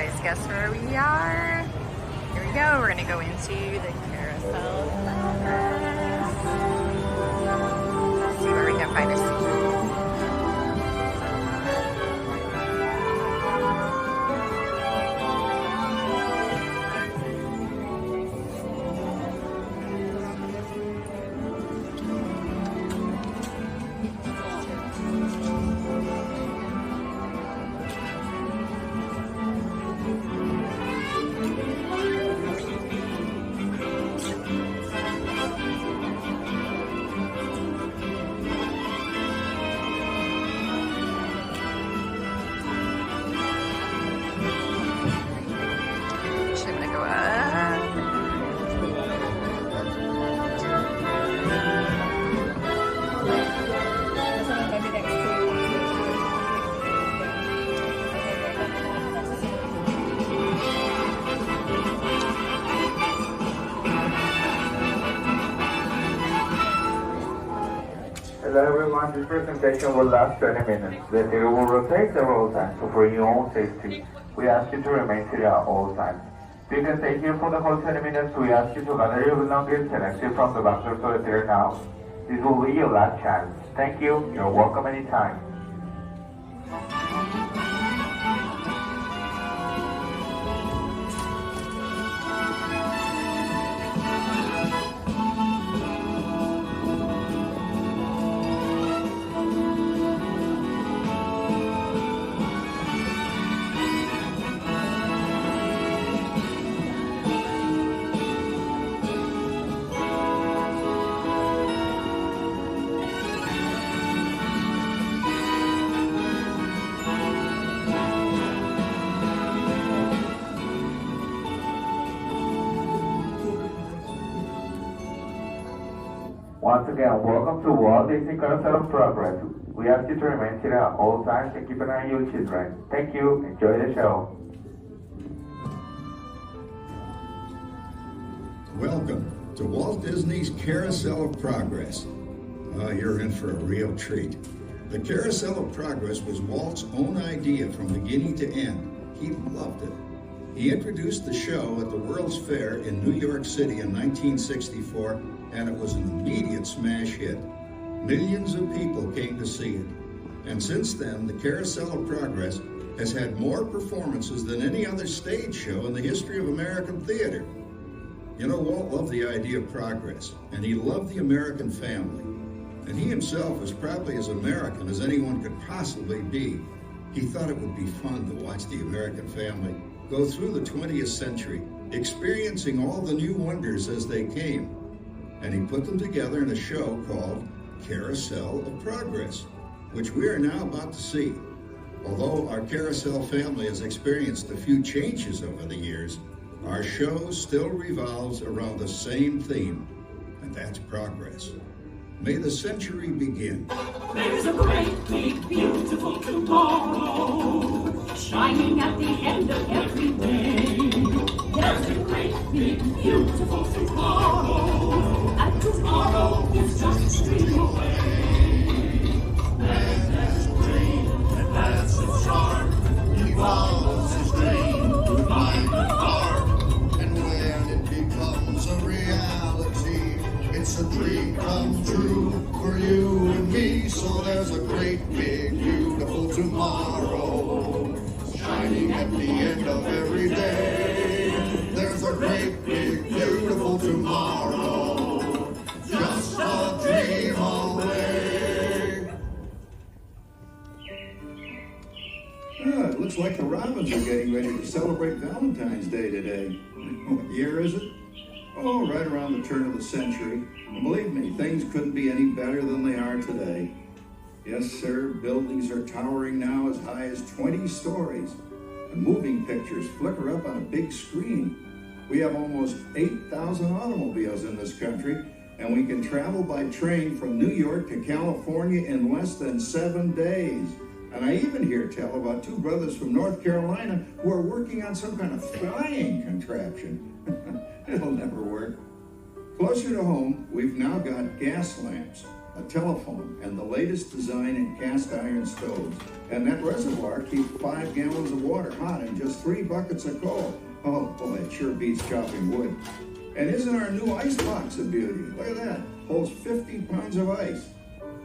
guys guess where we are? Here we go. We're gonna go into the Carousel. Let's see where we can find a seat. Hello everyone, this presentation will last 20 minutes. The theater will rotate several times, so for your own safety, we ask you to remain seated at all times. If you can stay here for the whole 20 minutes, we ask you to gather your belongings and exit from the back doors of the theater now. This will be your last chance. Thank you. You're welcome anytime. Once again, welcome to Walt Disney Carousel of Progress. We ask you to remain seated at all times and keep an eye on your children. Thank you. Enjoy the show. Welcome to Walt Disney's Carousel of Progress. You're in for a real treat. The Carousel of Progress was Walt's own idea from beginning to end. He loved it. He introduced the show at the World's Fair in New York City in 1964, and it was an immediate smash hit. Millions of people came to see it. And since then, the Carousel of Progress has had more performances than any other stage show in the history of American theater. You know, Walt loved the idea of progress, and he loved the American family. And he himself was probably as American as anyone could possibly be. He thought it would be fun to watch the American family go through the 20th century, experiencing all the new wonders as they came. And he put them together in a show called Carousel of Progress, which we are now about to see. Although our Carousel family has experienced a few changes over the years, our show still revolves around the same theme, and that's progress. May the century begin. There's a great, big, beautiful tomorrow, shining at the end of every day. There's a great, big, beautiful tomorrow, and tomorrow is just a dream away. And as a dream that has its charm, he follows his dream to find the farm. And when it becomes a reality, it's a dream come true for you and me. So there's a great, big, beautiful tomorrow, shining at the end of every day. There's a great, big, beautiful tomorrow, just a dream away. It looks like the Robins are getting ready to celebrate Valentine's Day today. What year is it? Oh, right around the turn of the century. And believe me, things couldn't be any better than they are today. Yes, sir, buildings are towering now as high as 20 stories. And moving pictures flicker up on a big screen. We have almost 8,000 automobiles in this country, and we can travel by train from New York to California in less than 7 days. And I even hear tell about two brothers from North Carolina who are working on some kind of flying contraption. It'll never work. Closer to home, we've now got gas lamps. a telephone, and the latest design in cast iron stoves. And that reservoir keeps 5 gallons of water hot in just 3 buckets of coal. Oh boy, it sure beats chopping wood. And isn't our new ice box a beauty? Look at that, holds 50 pounds of ice.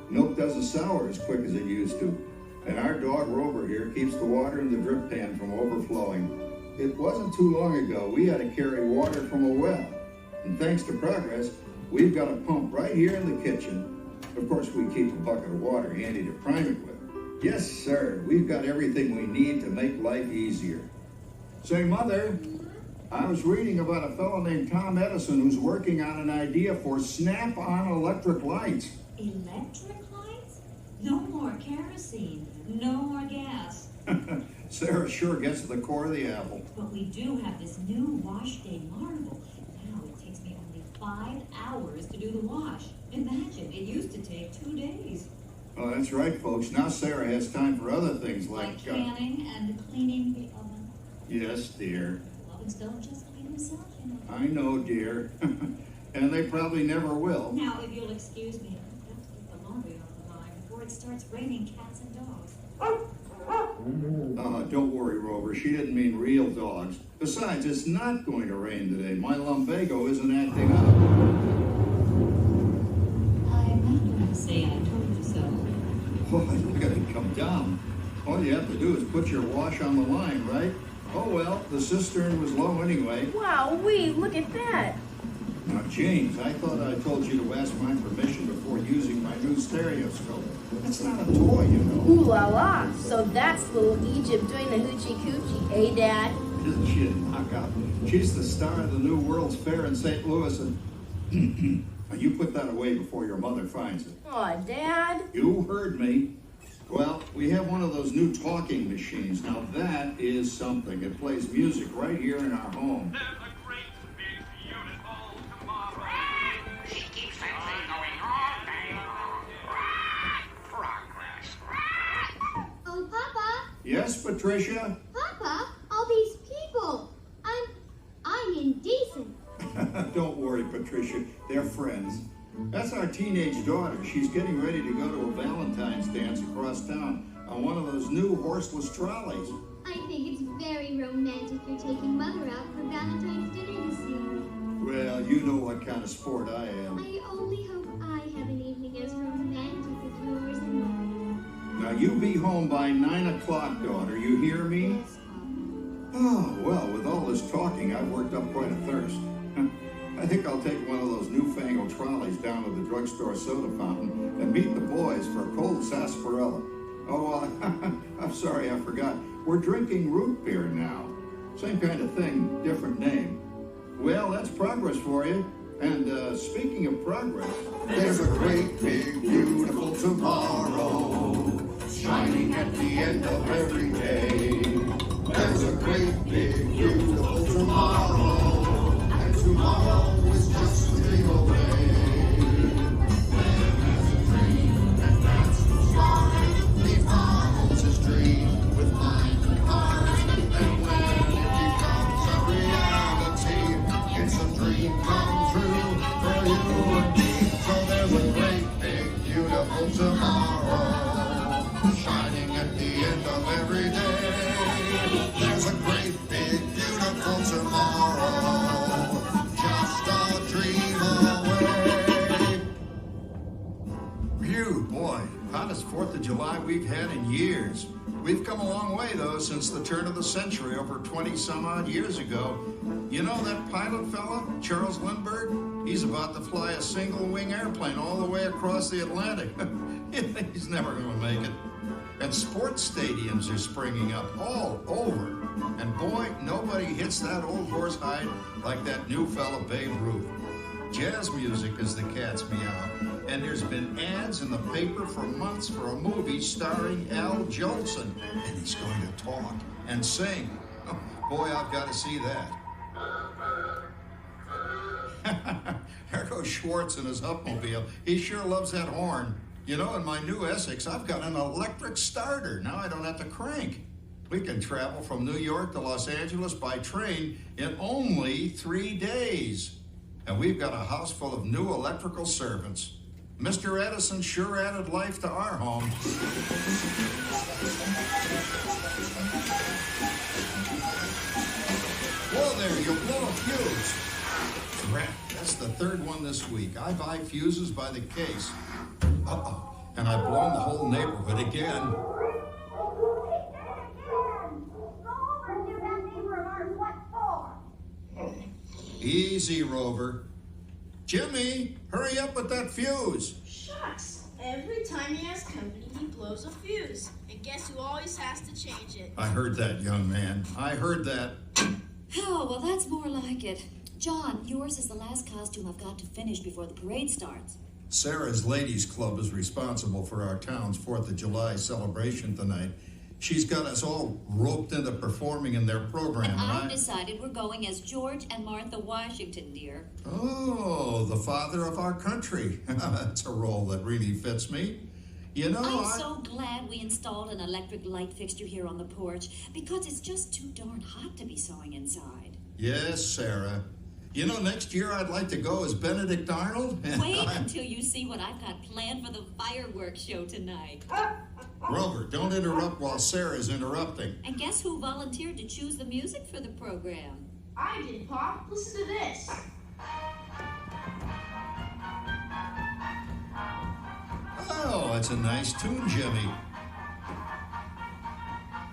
Milk doesn't sour as quick as it used to. And our dog Rover here keeps the water in the drip pan from overflowing. It wasn't too long ago we had to carry water from a well. And thanks to progress, we've got a pump right here in the kitchen. Of course, we keep a bucket of water handy to prime it with. Yes, sir, we've got everything we need to make life easier. Say, Mother, I was reading about a fellow named Tom Edison who's working on an idea for snap-on electric lights. Electric lights? No more kerosene, no more gas. Sarah sure gets to the core of the apple. But we do have this new wash day marvel. Now it takes me only 5 hours to do the wash. Imagine, it used to take 2 days. Oh, that's right, folks. Now Sarah has time for other things Like canning and cleaning the oven. Yes, dear. Ovens don't just clean themselves, you know. I know, dear. And they probably never will. Now, if you'll excuse me, I've got to get the laundry on the line before it starts raining cats and dogs. Don't worry, Rover. She didn't mean real dogs. Besides, it's not going to rain today. My lumbago isn't acting up. I'm not going to say I told you so. Boy, look at it come down. All you have to do is put your wash on the line, right? Oh, well, the cistern was low anyway. Wow-wee, look at that. Now, James, I thought I told you to ask my permission before using my new stereoscope. That's not a toy, you know. Ooh la la. So that's little Egypt doing the hoochie coochie, eh, Dad? Isn't she a knockout? She's the star of the new World's Fair in St. Louis, and now you put that away before your mother finds it. Aw, Dad. You heard me. Well, we have one of those new talking machines. Now that is something. It plays music right here in our home. There's a great, big, beautiful tomorrow. She keeps that thing going all day long. Progress. Oh, Papa! Yes, Patricia? Papa, all these people. I'm indecent. Don't worry, Patricia. They're friends. That's our teenage daughter. She's getting ready to go to a Valentine's dance across town on one of those new horseless trolleys. I think it's very romantic you're taking Mother out for Valentine's dinner this year. Well, you know what kind of sport I am. I only hope I have an evening as romantic as yours and mine. Now, you be home by 9 o'clock, daughter. You hear me? Yes, Papa. Oh, well, with all this talking, I've worked up quite a thirst. I think I'll take one of those newfangled trolleys down to the drugstore soda fountain and meet the boys for a cold sarsaparilla. Oh, I'm sorry, I forgot. We're drinking root beer now. Same kind of thing, different name. Well, that's progress for you. And speaking of progress, There's a great, big, beautiful tomorrow shining at the end of every day. There's a great, big, beautiful tomorrow, and tomorrow is just a dream away. Man has a dream, and that's the story. He follows his dream with mind and heart, and when it becomes a reality, it's a dream come true for you and me. So there's a great, big, beautiful tomorrow shining at the end of every day. There's a great, big, beautiful tomorrow, just a dream away. phew, boy, hottest 4th of July we've had in years. We've come a long way, though, since the turn of the century, over 20-some-odd years ago. You know that pilot fella, Charles Lindbergh? He's about to fly a single-wing airplane all the way across the Atlantic. He's never going to make it. And sports stadiums are springing up all over. And boy, nobody hits that old horse hide like that new fella Babe Ruth. Jazz music is the cat's meow. And there's been ads in the paper for months for a movie starring Al Jolson. And he's going to talk and sing. Oh, boy, I've got to see that. There goes Schwartz in his upmobile. He sure loves that horn. You know, in my new Essex, I've got an electric starter. Now I don't have to crank. We can travel from New York to Los Angeles by train in only 3 days. And we've got a house full of new electrical servants. Mr. Edison sure added life to our home. Whoa there, you'll blow a fuse. Crap, that's the third one this week. I buy fuses by the case. Uh-oh, and I've blown the whole neighborhood again. Easy, Rover. Jimmy, hurry up with that fuse. Shucks. Every time he has company, he blows a fuse. And guess who always has to change it? I heard that, young man. I heard that. Oh, well, that's more like it. John, yours is the last costume I've got to finish before the parade starts. Sarah's Ladies Club is responsible for our town's 4th of July celebration tonight. She's got us all roped into performing in their program. And I've decided we're going as George and Martha Washington, dear. Oh, the father of our country. That's a role that really fits me. You know, I'm so glad we installed an electric light fixture here on the porch because it's just too darn hot to be sewing inside. Yes, Sarah. You know, next year I'd like to go as Benedict Arnold. Wait until you see what I've got planned for the fireworks show tonight. Rover, don't interrupt while Sarah's interrupting. And guess who volunteered to choose the music for the program? I did, Pop. Listen to this. Oh, that's a nice tune, Jimmy.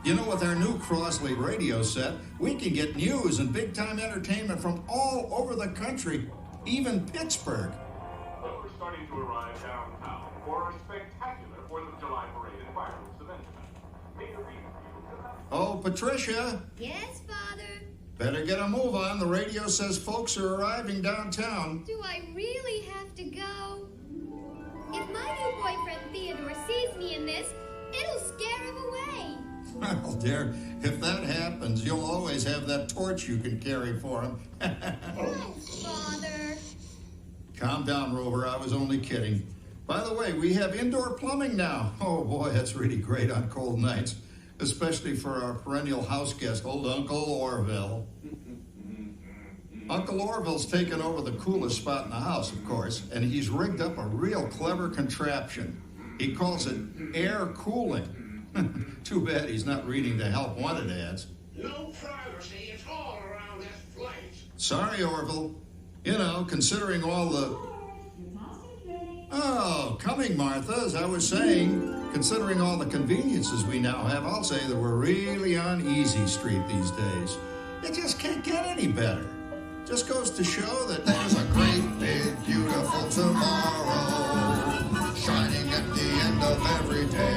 You know, with our new Crossley radio set, we can get news and big-time entertainment from all over the country, even Pittsburgh. Well, we're starting to arrive downtown for a spectacular 4th of July parade and fireworks event tonight. Take a read. Oh, Patricia. Yes, Father? Better get a move on. The radio says folks are arriving downtown. Do I really have to go? If my new boyfriend Theodore sees me in this, it'll scare him away. Well, dear, if that happens, you'll always have that torch you can carry for him. Oh, Father. Calm down, Rover. I was only kidding. By the way, we have indoor plumbing now. Oh, boy, that's really great on cold nights, especially for our perennial house guest, old Uncle Orville. Uncle Orville's taken over the coolest spot in the house, of course, and he's rigged up a real clever contraption. He calls it air cooling. Too bad he's not reading the help wanted ads. No privacy at all around this place. Sorry, Orville. You know, considering all the... Oh, coming, Martha. As I was saying, considering all the conveniences we now have, I'll say that we're really on easy street these days. It just can't get any better. Just goes to show that There's a great, big, beautiful tomorrow shining at the end of every day.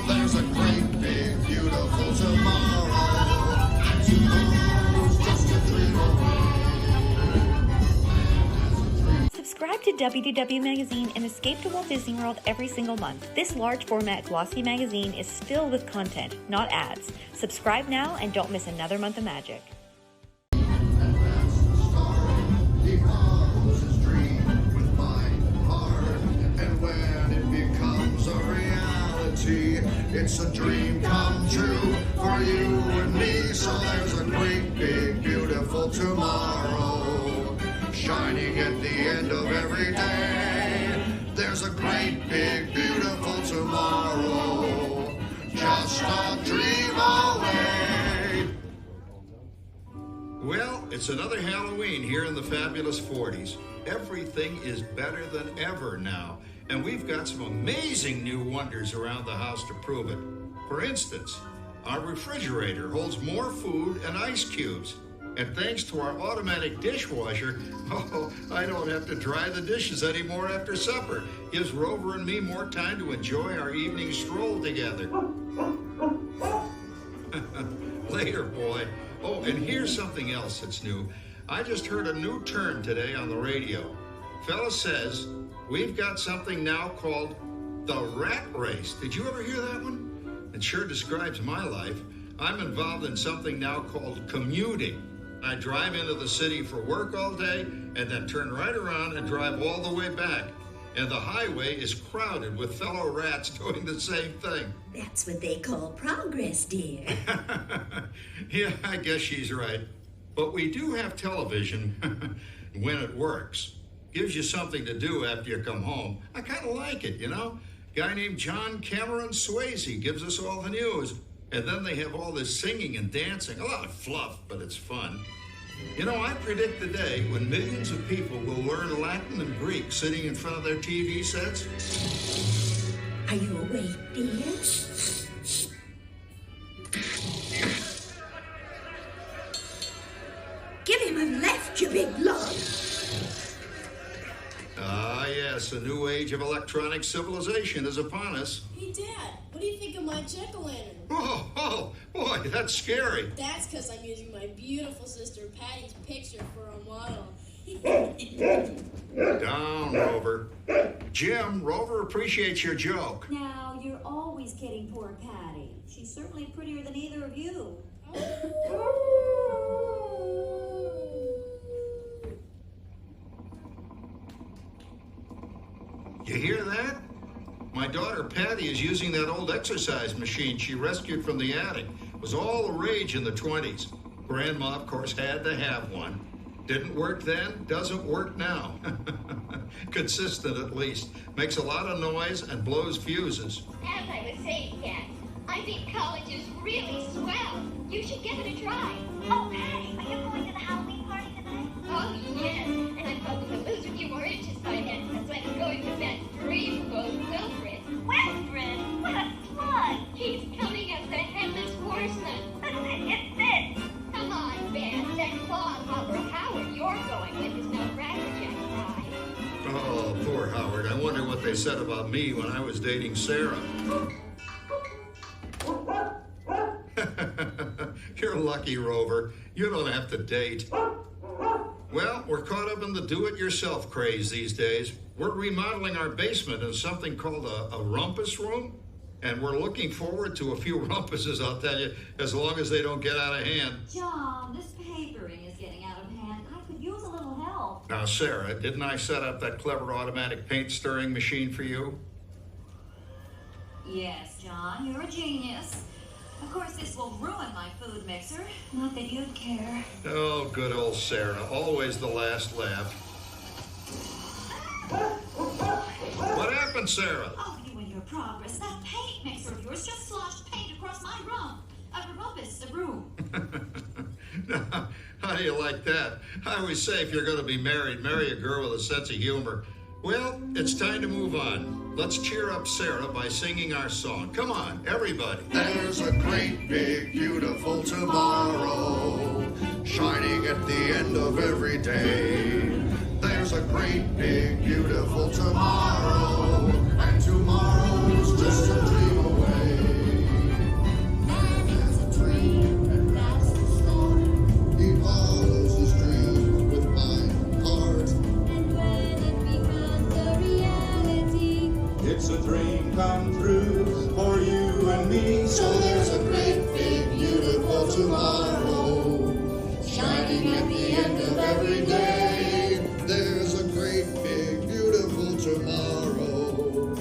There's a great, big, beautiful tomorrow, and tomorrow's just a dream away. Subscribe to WDW Magazine and escape to Walt Disney World every single month. This large format glossy magazine is filled with content, not ads. Subscribe now and don't miss another month of magic. It's a dream come true for you and me. So there's a great, big, beautiful tomorrow shining at the end of every day. There's a great, big, beautiful tomorrow, just a dream away. Well, it's another Halloween here in the fabulous 40s. Everything is better than ever now. And we've got some amazing new wonders around the house to prove it. For instance, our refrigerator holds more food and ice cubes. And thanks to our automatic dishwasher, I don't have to dry the dishes anymore after supper. Gives Rover and me more time to enjoy our evening stroll together. Later, boy. Oh, and here's something else that's new. I just heard a new term today on the radio. Fella says, we've got something now called the rat race. Did you ever hear that one? It sure describes my life. I'm involved in something now called commuting. I drive into the city for work all day and then turn right around and drive all the way back. And the highway is crowded with fellow rats doing the same thing. That's what they call progress, dear. Yeah, I guess she's right. But we do have television when it works. Gives you something to do after you come home. I kind of like it, you know? Guy named John Cameron Swayze gives us all the news. And then they have all this singing and dancing. A lot of fluff, but it's fun. You know, I predict the day when millions of people will learn Latin and Greek sitting in front of their TV sets. Are you awake, dear? Give him a left, you big lug. Ah, yes, a new age of electronic civilization is upon us. Hey, Dad, what do you think of my jack-o'-lantern? Oh, boy, that's scary. That's because I'm using my beautiful sister Patty's picture for a model. Down, Rover. Jim, Rover appreciates your joke. Now, you're always kidding poor Patty. She's certainly prettier than either of you. You hear that? My daughter Patty is using that old exercise machine she rescued from the attic. It was all the rage in the 20s. Grandma, of course, had to have one. Didn't work then, doesn't work now. Consistent, at least. Makes a lot of noise and blows fuses. As I was saying, Kat, I think college is really swell. You should give it a try. Oh, Patty, are you going to the Halloween party tonight? Oh, yes. And I'm hoping to lose a few more inches by then, so I'm going with that dreamboat Wilfred. Wilfred? What a slug! He's coming as the headless horseman. It's this. Come on, Ben. That clodhopper Howard you're going with is no crackerjack prize. Oh, poor Howard. I wonder what they said about me when I was dating Sarah. You're lucky, Rover. You don't have to date. Well, we're caught up in the do-it-yourself craze these days. We're remodeling our basement in something called a rumpus room. And we're looking forward to a few rumpuses, I'll tell you, as long as they don't get out of hand. John, this papering is getting out of hand. I could use a little help. Now, Sarah, didn't I set up that clever automatic paint stirring machine for you? Yes, John, you're a genius. Of course, this will ruin my food mixer. Not that you'd care. Oh, good old Sarah. Always the last laugh. What happened, Sarah? Oh, you and your progress. That paint mixer of yours just sloshed paint across my room. A rumpus, the room. Now, how do you like that? I always say if you're going to be married, marry a girl with a sense of humor. Well, it's time to move on. Let's cheer up Sarah by singing our song. Come on, everybody. There's a great, big, beautiful tomorrow shining at the end of every day. There's a great, big, beautiful tomorrow, and tomorrow's just a dream away. Man has a dream, and that's the start. He follows his dream with mind and heart. And when it becomes a reality, It's a dream come true for you and me. So there's a great, big, beautiful tomorrow shining at the end of every day. There's a great, big, beautiful tomorrow,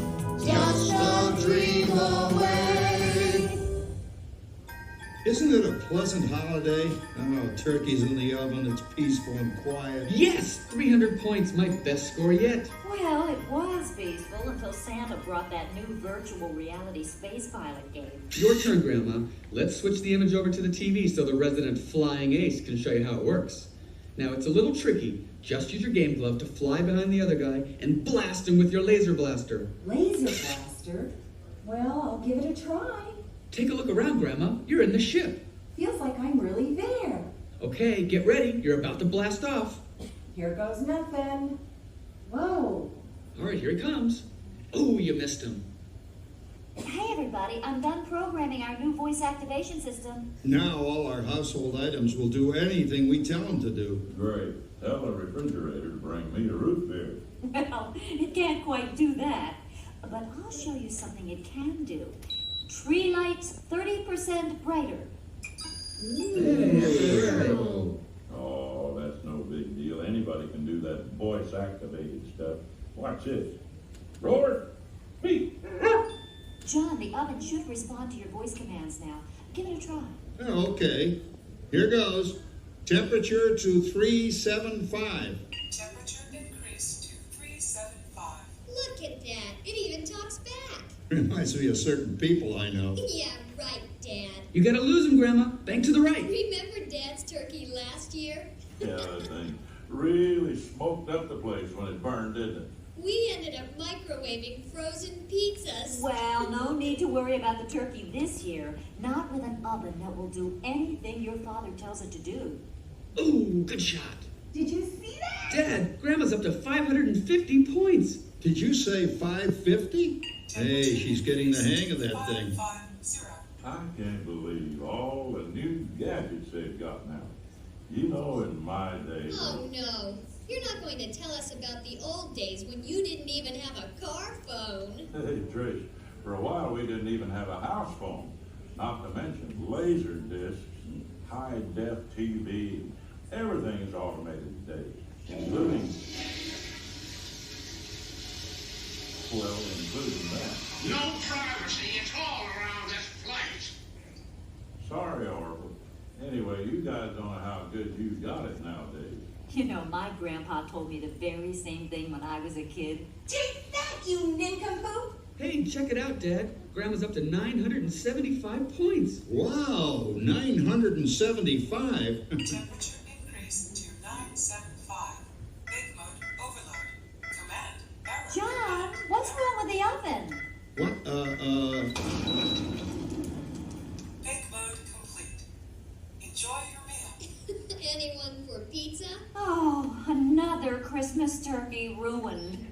just a dream away. Isn't it a pleasant holiday? Oh, turkey's in the oven, it's peaceful and quiet. Yes! 300 points, my best score yet. Well, it was peaceful until Santa brought that new virtual reality space pilot game. Your turn, Grandma. Let's switch the image over to the TV so the resident flying ace can show you how it works. Now, it's a little tricky. Just use your game glove to fly behind the other guy and blast him with your laser blaster. Laser blaster? Well, I'll give it a try. Take a look around, Grandma. You're in the ship. Feels like I'm really there. Okay, get ready. You're about to blast off. Here goes nothing. Whoa. All right, here he comes. Oh, you missed him. Hey, everybody, I'm done programming our new voice activation system. Now all our household items will do anything we tell them to do. Great. Tell the refrigerator to bring me a root beer. Well, it can't quite do that. But I'll show you something it can do. Tree lights 30% brighter. Oh, that's no big deal. Anybody can do that voice-activated stuff. Watch this. Roar! Beep! John, the oven should respond to your voice commands now. Give it a try. Oh, okay. Here goes. Temperature to 375. Temperature increased to Reminds me of certain people I know. Yeah, right, Dad. You gotta lose him, Grandma. Bank to the right. Remember Dad's turkey last year? Yeah, that thing really smoked up the place when it burned, didn't it? We ended up microwaving frozen pizzas. Well, no need to worry about the turkey this year. Not with an oven that will do anything your father tells it to do. Ooh, good shot. Did you see that? Dad, Grandma's up to 550 points. Did you say 550? Hey, she's getting the hang of that thing. I can't believe all the new gadgets they've got now. You know, in my day... Oh, no. You're not going to tell us about the old days when you didn't even have a car phone. Hey, Trish, for a while we didn't even have a house phone. Not to mention laser discs and high-def TV. Everything is automated today, including... Well, including that. No privacy at all around this place. Sorry, Oracle. Anyway, you guys don't know how good you got it nowadays. You know, my grandpa told me the very same thing when I was a kid. Take that, you nincompoop! Hey, check it out, Dad. Grandma's up to 975 points. Wow, 975? Temperature increase to 975. Big mode overload. Command error. John, what's wrong with the oven? What, Big mode complete. Enjoy your meal. Anyone for pizza? Oh, another Christmas turkey ruined.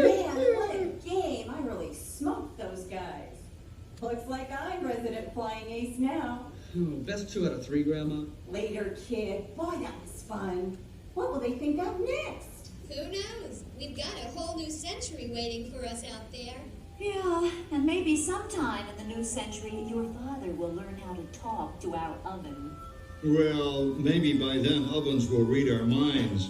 Man, what a game. I really smoked those guys. Looks like I'm resident flying ace now. Oh, best 2 out of 3, Grandma. Later, kid. Boy, that was fun. What will they think of next? Who knows? We've got a whole new century waiting for us out there. Yeah, and maybe sometime in the new century, your father will learn how to talk to our oven. well, maybe by then ovens will read our minds.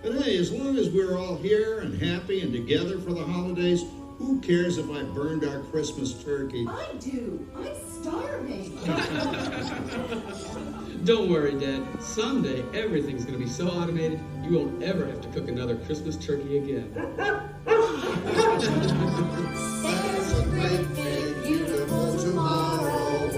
But hey, as long as we're all here and happy and together for the holidays, who cares if I burned our Christmas turkey? I do. I'm starving. Don't worry, Dad. Someday, everything's going to be so automated, you won't ever have to cook another Christmas turkey again. There's a great big beautiful tomorrow,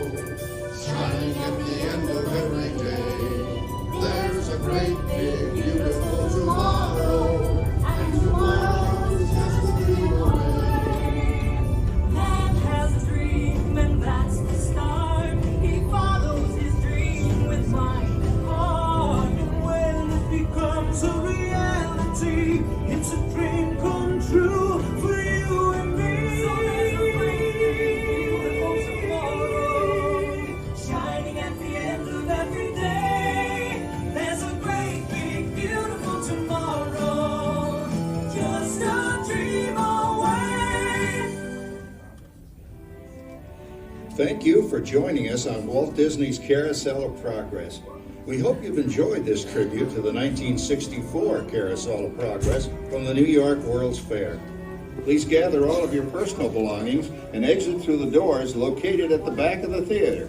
shining at the end of every day. There's a great big beautiful tomorrow, and tomorrow's just a dream away. Man has a dream, and that's the start. He follows his dream with mind and heart. And when it becomes a reality, it's a dream come true for you and me. So there's a great big beautiful tomorrow, shining at the end of every day. There's a great big beautiful tomorrow, just a dream away. Thank you for joining us on Walt Disney's Carousel of Progress. We hope you've enjoyed this tribute to the 1964 Carousel of Progress from the New York World's Fair. Please gather all of your personal belongings and exit through the doors located at the back of the theater.